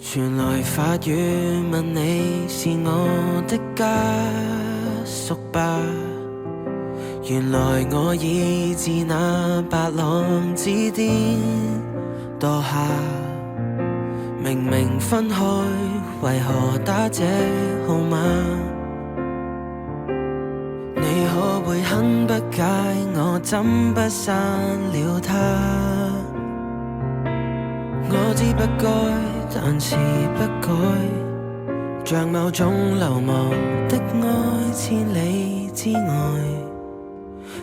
傳來法語問你是我的家屬吧？原來我已自那白浪之巔墮下，明明分開，為何打這號碼？你可會很不解我怎不刪了他？我知不該，但是不改，像某種流亡的愛，千里之外，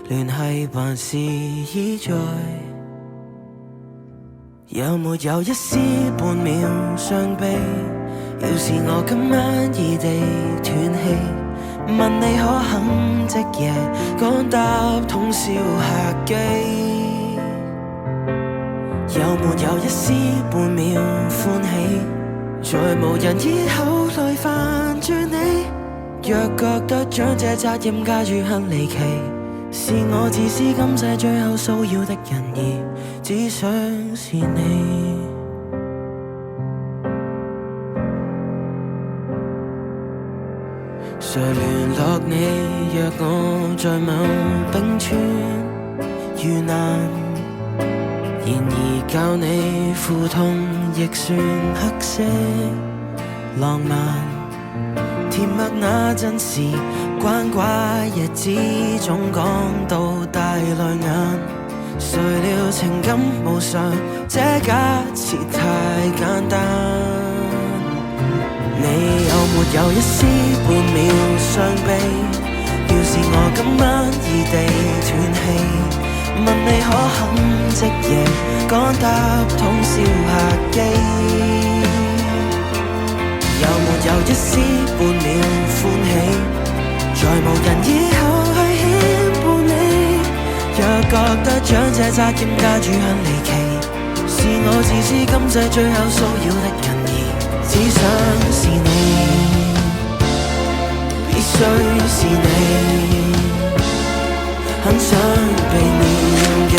聯繫還是依在。有沒有一絲半秒傷悲？要是我今晚異地斷氣，問你可肯即夜趕搭通宵客機？有沒有一絲半秒歡喜？在無人以後來煩住你，若覺得將這責任加諸很離奇，是我自私今世最後騷擾的人兒，只想是你。誰聯絡你？若我在某冰川遇難，然而教你苦痛亦算黑色浪漫。甜蜜那陣時關懷日子總講到大淚眼，誰料情感無常，這假設太簡單。你有沒有一絲半秒傷悲？要是我今晚異地斷氣，問你可肯即夜趕搭通宵客機？有沒有一絲半秒歡喜？在無人以後去牽絆你，若覺得將這責任加諸很離奇，是我自私今世最後騷擾的人兒，只想是你，必須是你，很想被念記，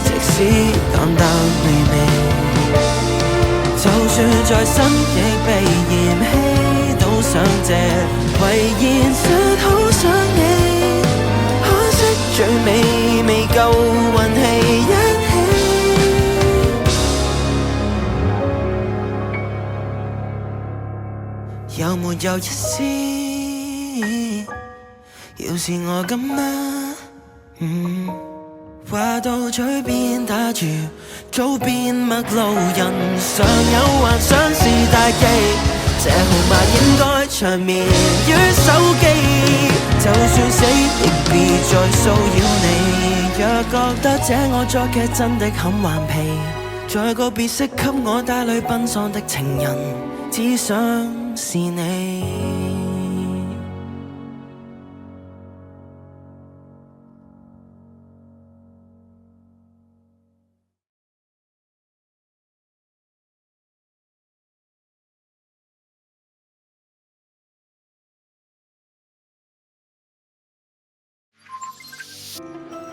即使淡淡微微，就算在生亦被嫌棄，都想借遺言說好想你，可惜最尾未夠運氣一起。有沒有一絲？要是我今晚話到嘴邊打住，早變陌路人，常有幻想是大忌，這號碼應該長眠於手機，就算死亦別再騷擾你。若覺得這我作劇真的很頑皮，在個別識給我帶淚奔喪的情人，只想是你。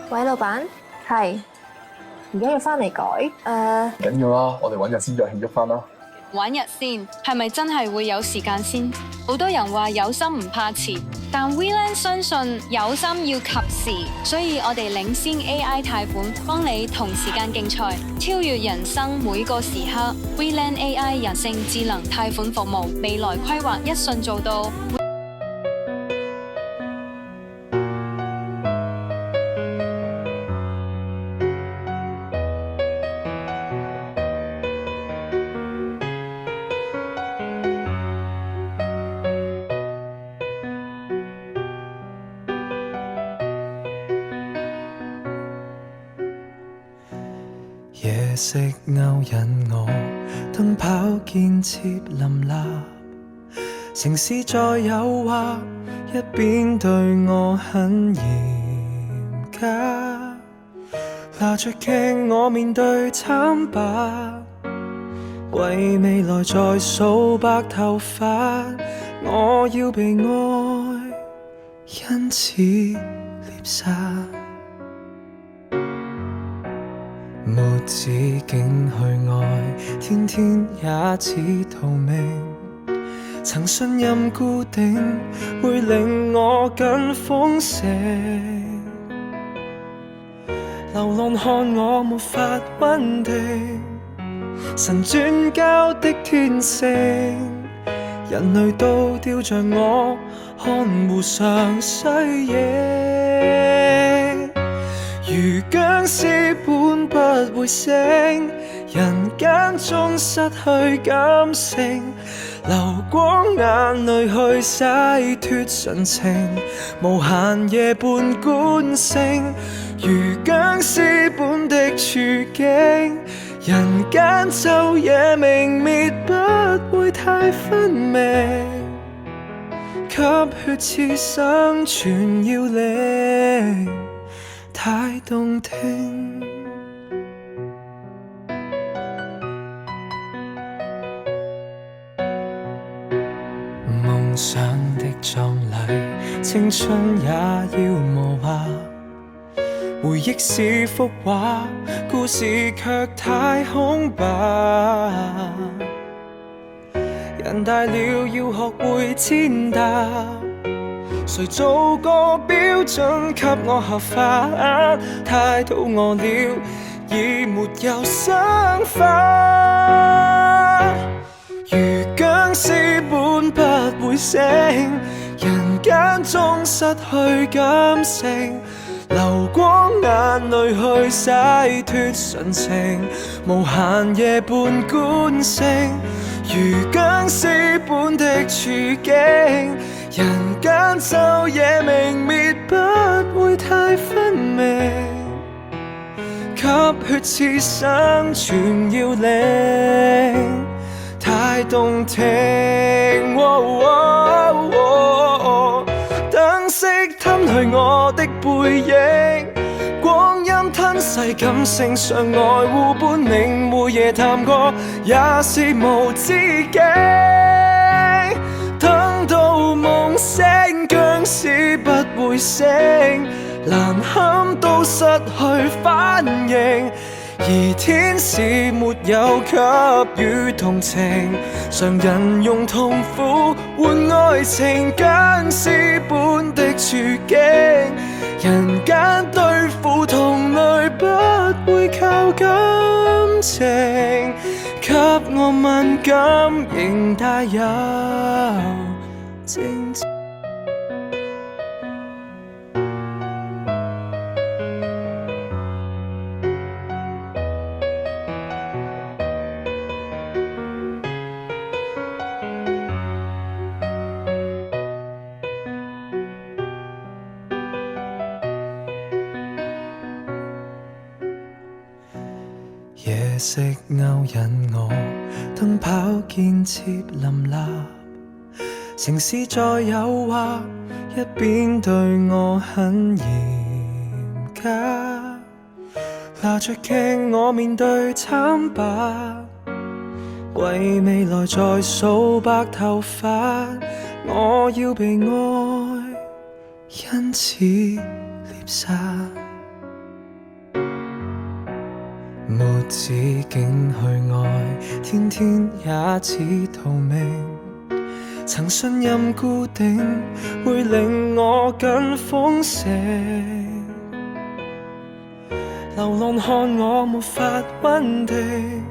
喂，老闆，係，而家要翻嚟改？唔緊要啦，我哋揾日先再慶祝翻啦。揾日先，係咪真係會有時間先？好多人話有心唔怕遲，但 WeLand 相信有心要及時，所以我哋領先 AI 貸款，幫你同時間競賽，超越人生每個時刻。WeLand AI 人性智能貸款服務，未來規劃一順做到。夜色勾引我，燈泡建設林立，城市再誘惑，一邊對我很嚴格，拿着鏡我面對慘白，為未來再數白頭髮，我要被愛，因此獵殺。沒止境去愛，天天也似逃命。曾信任固定會令我更豐盛，流浪看我沒法穩定，神轉交的天性，人類都丟着我，看護上衰影。如僵屍般不會醒，人間中失去感性，流光眼淚去洗脫純情，無限夜半觀星。如僵屍般的處境，人間晝夜明滅不會太分明，吸血刺生存要領太動聽。夢想的葬禮，青春也要磨畫，回憶是幅畫，故事卻太空白。人大了要學會踐踏，誰做個標準給我合法？太肚餓了，已沒有生花。如僵屍般不會醒，人間中失去感性，流光眼淚去洗脫純情，無限夜半觀星。如僵屍般的處境，人間晝夜明滅不會太分明，吸血刺生存要領太動聽。燈飾吞去我的背影，光陰吞噬感性，相愛互伴領，每夜探過也是無止境。等到夢醒，僵屍不會醒，難堪都失去反應，而天使沒有給予同情，常人用痛苦換愛情，僵屍般的處境，人間對付同類不會靠感情，給我敏感仍帶有正直。夜色勾引我，燈泡建設林立，城市在誘惑，一邊對我很嚴格，拿着鏡我面對慘白，為未來再數白頭髮，我要被愛，因此獵殺。沒止境去愛，天天也似逃命。曾信任固定會令我更豐盛，流浪看我沒法穩定，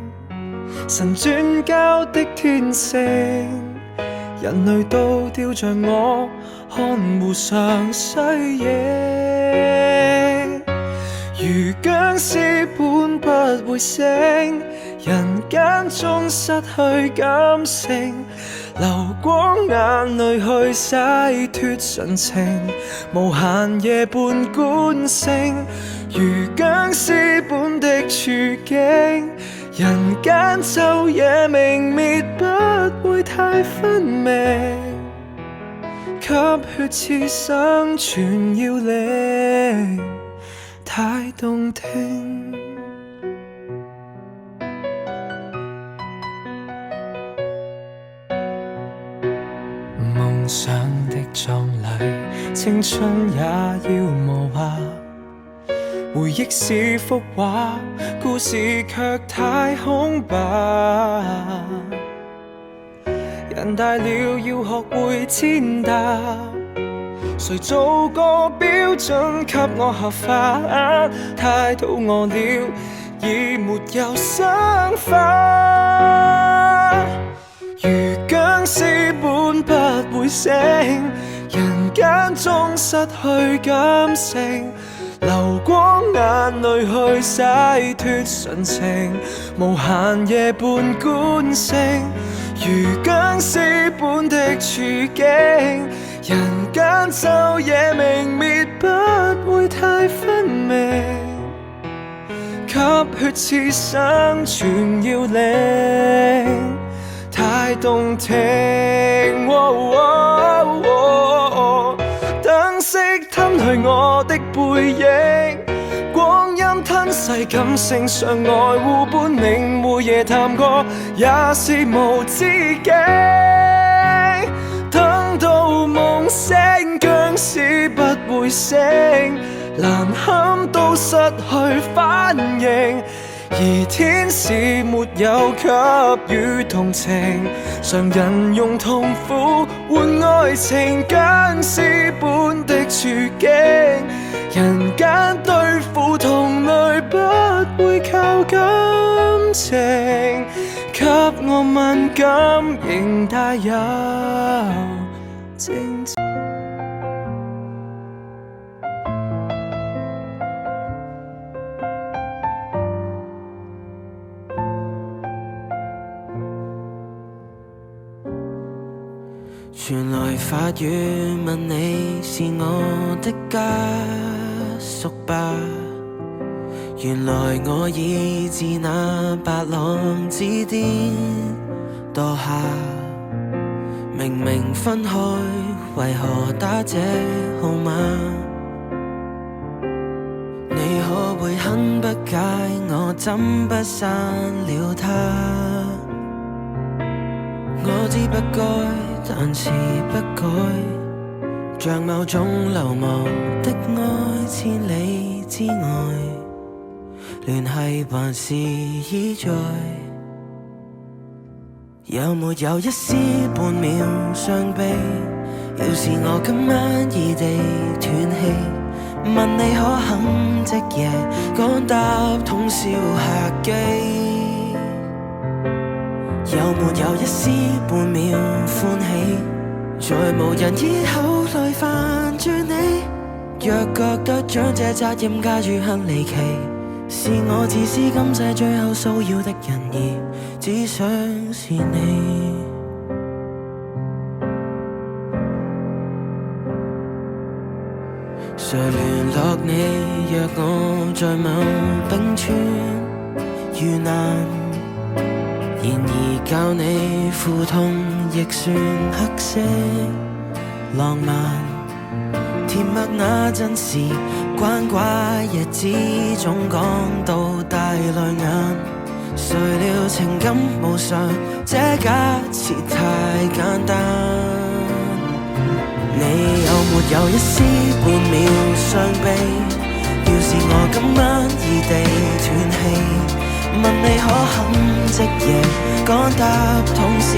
神轉交的天性，人類都丟着我，看護上衰影。如僵屍般不會醒，人間中失去感性，流光眼淚去洗脫純情，無限夜半觀星。如僵屍般的處境，人間晝夜明滅不會太分明，吸血刺生存要領太動聽。夢想的葬禮，青春也要磨畫，回憶是幅畫，故事卻太空白。人大了要學會踐踏，誰做個標準給我合法？太肚餓了，已沒有想法。如僵屍般不會醒，人間中失去感性，流光眼淚去洗脫純情，無限夜半觀星。如僵屍般的處境，人間晝夜明滅不會太分明，吸血刺生存要領，太動聽。燈飾吞去我的背影，光陰吞噬感性上愛互伴領，每夜探過也是無止境。等到夢醒，僵屍不會醒，難堪都失去反應，而天使沒有給予同情，常人用痛苦換愛情，僵屍般的處境，人間對付同類不會靠感情，給我敏感仍帶有正情。傳來法語問你是我的家屬吧，原來我已自那白浪之巔墮下，明明分開為何打這號碼？你可會很不解我怎不刪了他？我知不該，但是不改，像某種流亡的愛，千里之外，聯繫還是依在。有沒有一絲半秒傷悲？要是我今晚異地斷氣，問你可肯即夜趕搭通宵客機？有沒有一絲半秒歡喜？在無人以口來煩住你，若覺得將這責任加諸很離奇，是我自私今世最後騷擾的人兒，只想是你。誰聯絡你？若我在某冰川遇難，然而教你苦痛亦算黑色浪漫，甜蜜那陣時關懷日子總講到大淚眼，誰料情感無常，這假設太簡單。你有沒有一絲半秒傷悲？要是我今晚異地斷氣，問你可肯即夜趕搭通宵